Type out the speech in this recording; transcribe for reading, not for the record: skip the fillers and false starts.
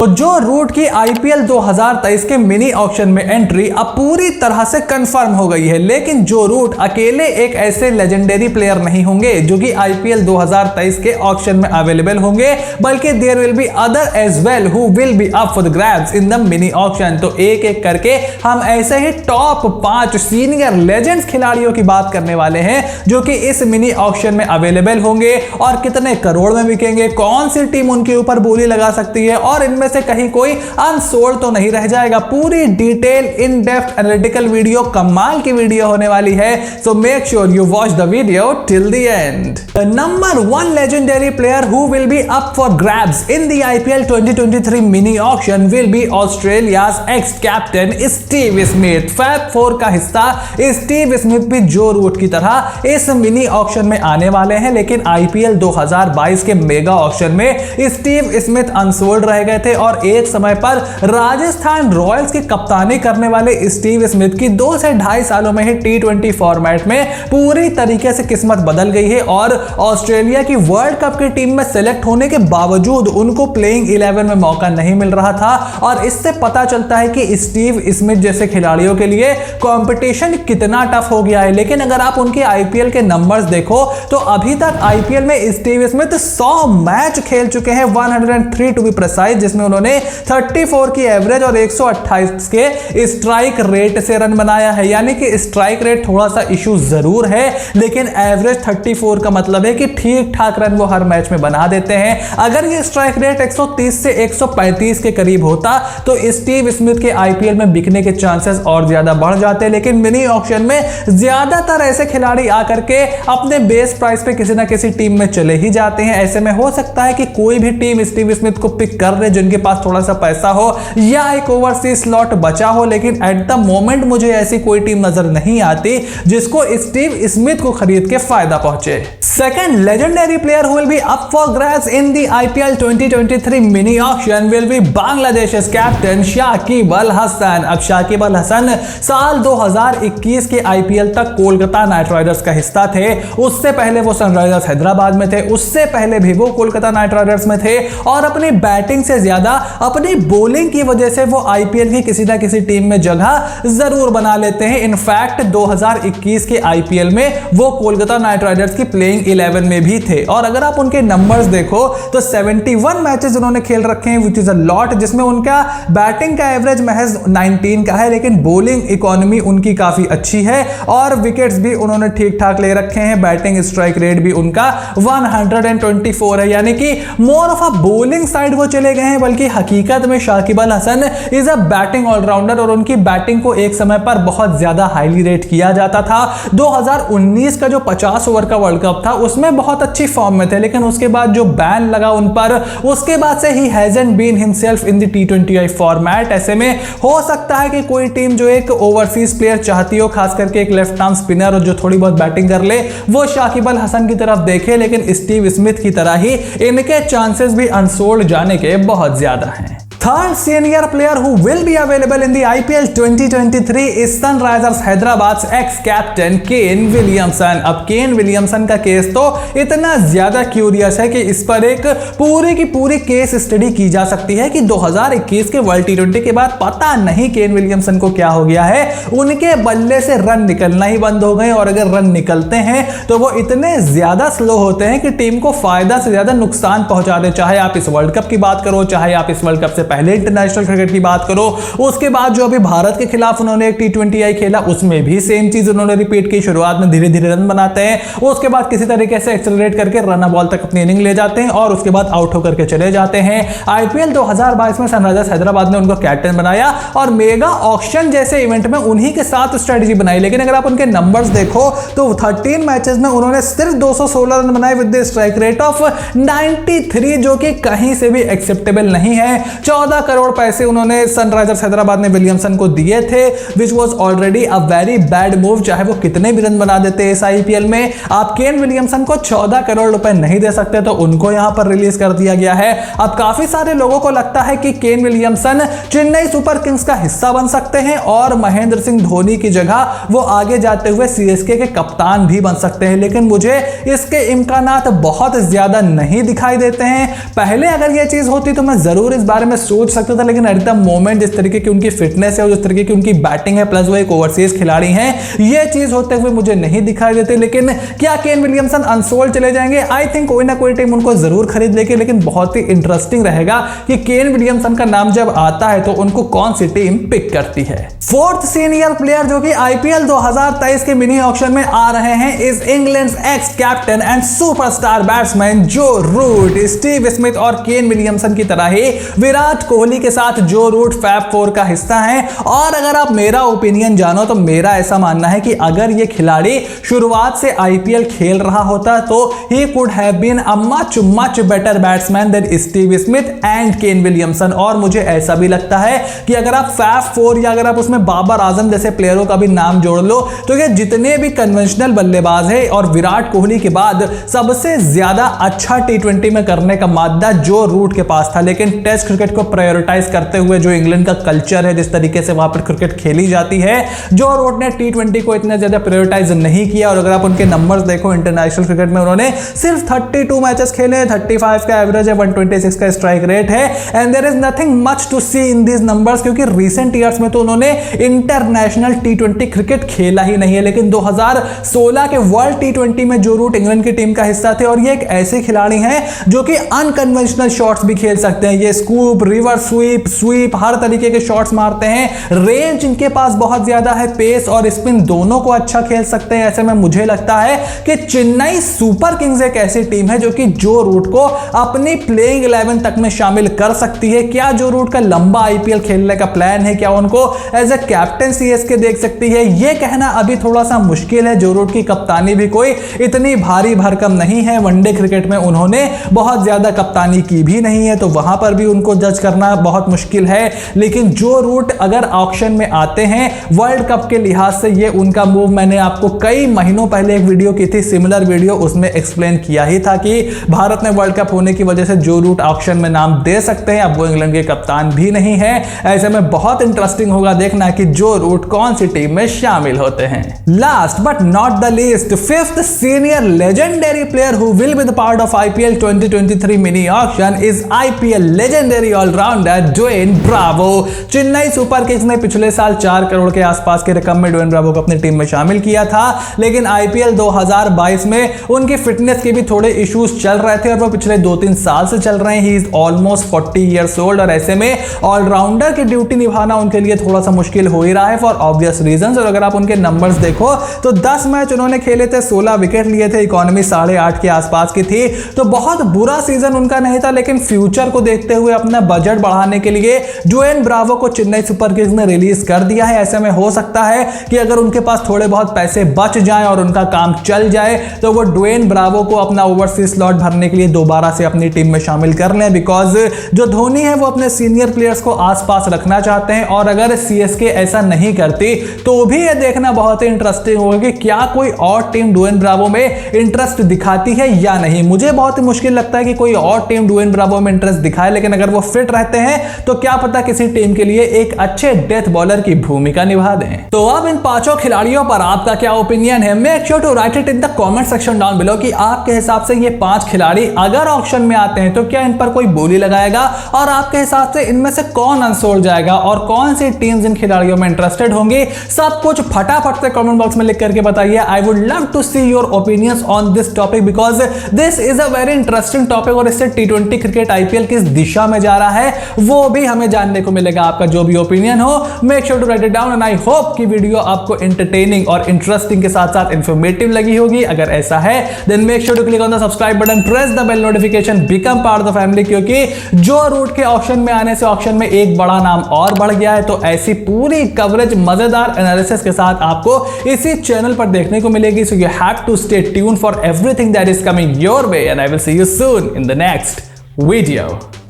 तो जो रूट की आईपीएल 2023 के मिनी ऑक्शन में एंट्री अब पूरी तरह से कंफर्म हो गई है, लेकिन जो रूट अकेले एक ऐसे लेजेंडरी प्लेयर नहीं होंगे जो कि आईपीएल 2023 के ऑक्शन में अवेलेबल होंगे, बल्कि there will be other as well who will be up for the grabs in the mini auction. तो एक एक करके हम ऐसे ही टॉप 5 सीनियर लेजेंड्स खिलाड़ियों की बात करने वाले हैं जो कि इस मिनी ऑक्शन में अवेलेबल होंगे और कितने करोड़ में बिकेंगे, कौन सी टीम उनके ऊपर बोली लगा सकती है और इनमें से कहीं कोई अनसोल्ड तो नहीं रह जाएगा। पूरी detail in depth analytical video, कमाल की वीडियो होने वाली है, so make sure you watch the video till the end. The number 1 legendary player who will be up for grabs in the IPL 2023 mini auction will be Australia's ex-captain Steve Smith। Fab 4 का हिस्सा Steve Smith भी जो root की तरह इस mini auction में आने वाले हैं, लेकिन आईपीएल 2022 के मेगा ऑक्शन में स्टीव स्मिथ अनसोल्ड रह गए थे और एक समय पर राजस्थान रॉयल्स की कप्तानी करने वाले स्टीव स्मिथ की 2 से 2.5 सालों में ही T20 फॉर्मेट में पूरी तरीके से किस्मत बदल गई है और ऑस्ट्रेलिया की वर्ल्ड कप की टीम में सेलेक्ट होने के बावजूद उनको प्लेइंग 11 में मौका नहीं मिल रहा था। और इससे पता चलता है कि स्टीव स्मिथ जैसे खिलाड़ियों के लिए कंपटीशन कितना टफ हो गया है। लेकिन अगर आप उनके आईपीएल के नंबर्स देखो तो अभी तक आईपीएल में स्टीव स्मिथ 100 मैच खेल चुके हैं, 103 टू बी प्रिसाइज, जिसमें उन्होंने 34 की एवरेज और 128 के स्ट्राइक रेट से रन बनाया है। यानी कि स्ट्राइक रेट थोड़ा सा इशू जरूर है, लेकिन एवरेज 34 का मतलब है कि ठीक ठाक रन वो हर मैच में बना देते हैं। अगर ये स्ट्राइक रेट 130 से 135 के करीब होता तो स्टीव स्मिथ के आईपीएल में बिकने के चांसेस और ज्यादा बढ़ जाते, लेकिन मिनी ऑक्शन में ज्यादातर ऐसे खिलाड़ी आकर के अपने बेस प्राइस पे किसी ना किसी टीम में चले ही जाते हैं। ऐसे में हो सकता है कि कोई भी टीम स्टीव स्मिथ को पिक कर रहे जिनके पास थोड़ा सा पैसा हो या एक ओवरसीज स्लॉट बचा हो, लेकिन एट द मोमेंट मुझे ऐसी कोई टीम नजर नहीं आती जिसको स्टीव स्मिथ को खरीद के फायदा पहुंचे। Second legendary player who will be up for grabs in the IPL 2023 mini auction will be Bangladesh's captain Shakib Al Hasan. अब शाकिब अल हसन साल 2021 के आईपीएल तक कोलकाता नाइट राइडर्स का हिस्सा थे, उससे पहले वो सनराइजर्स हैदराबाद में थे, उससे पहले भी वो कोलकाता नाइट राइडर्स में थे और अपनी बैटिंग से ज्यादा अपनी बॉलिंग की वजह से वो आईपीएल की किसी ना किसी टीम में जगह जरूर बना लेते हैं। इनफैक्ट 2021 के आईपीएल में वो कोलकाता नाइट राइडर्स की प्लेइंग 11 में भी थे और अगर आप उनके नंबर्स देखो तो 71 मैचेस उन्होंने खेल रखे हैं, विच इज अ लॉट, जिसमें उनका बैटिंग का एवरेज महज 19 का है, लेकिन बॉलिंग इकोनॉमी उनकी काफी अच्छी है और विकेट्स भी उन्होंने ठीक ठाक ले रखे हैं। बैटिंग स्ट्राइक रेट भी उनका 124 है, यानी कि more of a bowling side वो चले गए हैं, बल्कि हकीकत में Shakib Al Hasan is a batting allrounder और उनकी बैटिंग को एक समय पर बहुत ज्यादा हाईली रेट किया जाता था। 2019 का जो 50 ओवर का वर्ल्ड कप था उसमें बहुत अच्छी फॉर्म में थे, लेकिन उसके बाद जो बैन लगा उन पर, उसके बाद से ही hasn't been himself in the T20I format. ऐसे में हो सकता है कि कोई टीम जो एक ओवरसीज प्लेयर चाहती हो, खास करके एक लेफ्ट आर्म स्पिनर और जो थोड़ी बहुत बैटिंग कर ले, वो शाकिब अल हसन की तरफ देखे, लेकिन स्टीव स्मिथ की तरह ही इनके चांसेस भी अनसोल्ड जाने के बहुत ज्यादा हैं। Third senior player who will be available in the IPL 2023 is Sunrisers Hyderabad's ex-captain Kane Williamson. अब केन विलियमसन का केस तो इतना ज्यादा क्यूरियस है कि इस पर एक पूरी की पूरी केस स्टडी की जा सकती है कि 2021 के वर्ल्ड T20 के बाद पता नहीं केन विलियमसन को क्या हो गया है, उनके बल्ले से रन निकलना ही बंद हो गए और अगर रन निकलते हैं तो वो इतने ज्यादा स्लो होते हैं कि टीम को फायदा से ज्यादा नुकसान पहुंचा दे। चाहे आप इस वर्ल्ड कप की बात करो, चाहे आप इस वर्ल्ड कप से पहले इंटरनेशनल क्रिकेट की बात करो, उसके बाद जो अभी भारत के खिलाफ उन्होंने एक T20I खेला उसमें भी सेम चीज उन्होंने रिपीट की। शुरुआत में धीरे धीरे रन बनाते हैं, उसके बाद किसी तरीके से एक्सेलरेट करके रन बॉल तक अपनी इनिंग ले जाते हैं और उसके बाद आउट होकर के चले जाते हैं। आईपीएल 2022 में सनराइजर्स हैदराबाद ने उनको कैप्टन बनाया और मेगा ऑक्शन जैसे इवेंट में उन्हीं के साथ स्ट्रेटजी बनाई, लेकिन अगर आप उनके नंबर्स देखो तो 13 मैचेस में उन्होंने सिर्फ 216 रन बनाए with the strike rate of 93, जो कि कहीं से भी एक्सेप्टेबल नहीं है। 14 करोड़ पैसे उन्होंने सनराइजर्स हैदराबाद ने विलियमसन को दिए थे, which was already a very bad move. चाहे वो कितने भी रन बना देते इस आईपीएल में, आप केन विलियमसन को 14 करोड़ रुपए नहीं दे सकते, तो उनको यहां पर रिलीज कर दिया गया है। अब काफी सारे लोगों को लगता है कि Kane Williamson Chennai Super Kings का हिस्सा बन सकते हैं और महेंद्र सिंह धोनी की जगह वो आगे जाते हुए सीएसके के कप्तान भी बन सकते हैं, लेकिन मुझे इसके इम्कानात बहुत ज्यादा नहीं दिखाई देते हैं। पहले अगर यह चीज होती तो मैं जरूर इस बारे में सोच सकता था, लेकिन एट द मोमेंट जिस तरीके की उनकी फिटनेस है और जिस तरीके की उनकी बैटिंग है, प्लस वो एक ओवरसीज खिलाड़ी हैं, ये चीज होते हुए मुझे नहीं दिखाई देती। लेकिन क्या केन विलियमसन अनसोल्ड चले जाएंगे? आई थिंक कोई ना कोई टीम उनको जरूर खरीद लेगी, लेकिन बहुत ही इंटरेस्टिंग रहेगा कि केन विलियमसन का नाम जब आता है तो उनको कौन सी टीम पिक करती है। फोर्थ सीनियर प्लेयर जो कि आईपीएल 2023 के मिनी ऑक्शन में आ रहे हैं is England's x captain and superstar batsman जो रूट। स्टीव स्मिथ और केन विलियमसन की तरह ही विराट कोहली के साथ जो रूट फैब फोर का हिस्सा हैं। और अगर आप मेरा ओपिनियन जानो तो मेरा ऐसा मानना है कि अगर ये खिलाड़ी शुरुआत से आईपीएल खेल रहा होता तो ही could have been a much better batsman than Steve Smith and Kane Williamson. और मुझे ऐसा भी लगता है कि अगर आप फैब फोर या अगर आप उसमें बाबर आजम जैसे प्लेयरों का भी नाम जोड़ लो तो ये जितने भी कन्वेंशनल बल्लेबाज है और विराट कोहली के बाद सबसे ज्यादा अच्छा टी20 में करने का मादा जो रूट के पास था। लेकिन टेस्ट क्रिकेट को प्रायोरिटाइज करते हुए जो इंग्लैंड का कल्चर है, जिस तरीके से वहां पर क्रिकेट खेली जाती है, जो रूट ने टी20 को इतना ज्यादा प्रायोरिटाइज नहीं किया। और अगर आप उनके नंबर्स देखो इंटरनेशनल क्रिकेट में उन्होंने सिर्फ 32 मैचेस खेले, 35 का एवरेज है, 126 का स्ट्राइक रेट है and there is nothing much to see in these numbers, क्योंकि रिसेंट ईयर्स में तो उन्होंने इंटरनेशनल टी20 क्रिकेट खेला ही नहीं है। लेकिन 2016 के वर्ल्ड टी20 में जो रूट इंग्लैंड की टीम का हिस्सा थे और ये एक ऐसे खिलाड़ी हैं जो कि अनकन्वेंशनल शॉट्स भी खेल सकते हैं। ये स्कूप, रिवर्स स्वीप हर तरीके के शॉट्स मारते हैं। रेंज इनके पास बहुत ज्यादा है, पेस और स्पिन दोनों को अच्छा खेल सकते हैं। ऐसे में मुझे लगता है कि चेन्नई सुपर किंग्स एक ऐसी टीम है जो कि जो रूट को अपनी प्लेइंग 11 तक में शामिल कर सकती है। क्या जो रूट का लंबा आईपीएल खेलने का प्लान है? क्या उनको एज ए कैप्टन सीएसके देख सकती है? यह कहना अभी थोड़ा सा मुश्किल है। जो रूट की कप्तानी भी कोई इतनी भारी भरकम नहीं है। वनडे क्रिकेट में उन्होंने बहुत ज्यादा कप्तानी की भी नहीं है, तो वहां पर भी उनको जज करना बहुत मुश्किल है। लेकिन जो रूट अगर ऑक्शन में आते हैं वर्ल्ड कप के लिहाज से, ये उनका मूव मैंने आपको कई महीनों पहले एक वीडियो की थी, सिमिलर वीडियो, उसमें एक्सप्लेन किया ही था कि भारत में वर्ल्ड कप होने की वजह से जो रूट ऑक्शन में नाम दे सकते हैं। अब वो इंग्लैंड के कप्तान भी नहीं है। ऐसे में बहुत इंटरेस्टिंग होगा देखना कि जो रूट कौन सी टीम में शामिल होते हैं। Last but not the least, fifth senior legendary player who will be the part of IPL 2023 mini auction is IPL legendary all rounder Dwayne Bravo. Chennai Super Kings ने पिछले साल 4 करोड़ के आसपास की रकम में ड्वेन ब्रावो को अपनी टीम में शामिल किया था। लेकिन आईपीएल 2022 में उनकी फिटनेस के भी थोड़े इश्यूज चल रहे थे और वो पिछले 2-3 साल से चल रहे हैं। He is almost 40 years old और ऐसे में ऑलराउंडर की ड्यूटी निभाना उनके लिए थोड़ा सा मुश्किल हो ही रहा है फॉर ऑब्वियस रीजंस। और अगर आप उनके नंबर्स देखो तो 10 मैच उन्होंने खेले थे, 16 विकेट लिए थे, इकोनॉमी 8.5 के आसपास की थी, तो बहुत बुरा सीजन उनका नहीं था। लेकिन फ्यूचर को देखते हुए अपना बजट बढ़ाने के लिए ड्वेन ब्रावो को चेन्नई सुपर किंग्स ने रिलीज कर दिया है। ऐसे में हो सकता है कि अगर उनके पास थोड़े बहुत पैसे बच जाएं और उनका काम चल जाए तो वो ड्वेन ब्रावो को अपना ओवरसीज स्लॉट भरने के लिए दोबारा से अपनी टीम में शामिल कर लें। बिकॉज जो धोनी है वो अपने सीनियर प्लेयर्स को आसपास रखना चाहते हैं और अगर सीएसके ऐसा नहीं करती तो भी ये देखना बहुत ही इंटरेस्टिंग होगा कि क्या कोई और टीम ड्वेन ब्रावो में इंटरेस्ट दिखाती है या नहीं। मुझे बहुत ही मुश्किल लगता है कि कोई और टीम ड्वेन ब्रावो में इंटरेस्ट दिखाए, लेकिन अगर वो फिट रहते हैं तो क्या पता किसी टीम के लिए एक अच्छे डेथ बॉलर की भूमिका निभा दें। तो अब इन 5 खिलाड़ियों पर आपका क्या ओपिनियन है? Make sure to write it in the comment section down below कि आपके हिसाब से ये 5 खिलाड़ी अगर ऑक्शन में आते हैं तो क्या इन पर कोई बोली लगाएगा और आपके हिसाब से इनमें से कौन अनसोल्ड जाएगा और कौन सी टीम्स इन खिलाड़ियों में इंटरेस्टेड होंगी? सब कुछ फटाफट से कमेंट बॉक्स में लिख करके बताइए। I would love to see your opinions on this topic because this is a very interesting topic और इससे टी20 क्रिकेट आईपीएल किस दिशा में जा रहा है वो भी हमें जानने को मिलेगा। आपका जो भी ओपिनियन हो make sure to write it down and I hope कि वीडियो आपको एंटरटेनिंग और इंटरेस्टिंग के साथ साथ इंफॉर्मेटिव लगी होगी। अगर ऐसा है then make sure to click on the subscribe button, press the bell notification, become part of the family, क्योंकि जो रूट के ऑक्शन में आने से ऑक्शन में एक बड़ा नाम और बढ़ गया है। तो ऐसी पूरी कवरेज मजेदार एनालिसिस के साथ आपको इसी चैनल पर देखने को मिलेगी। So you have to stay tune for everything that is coming your way and I will see you soon in the next video.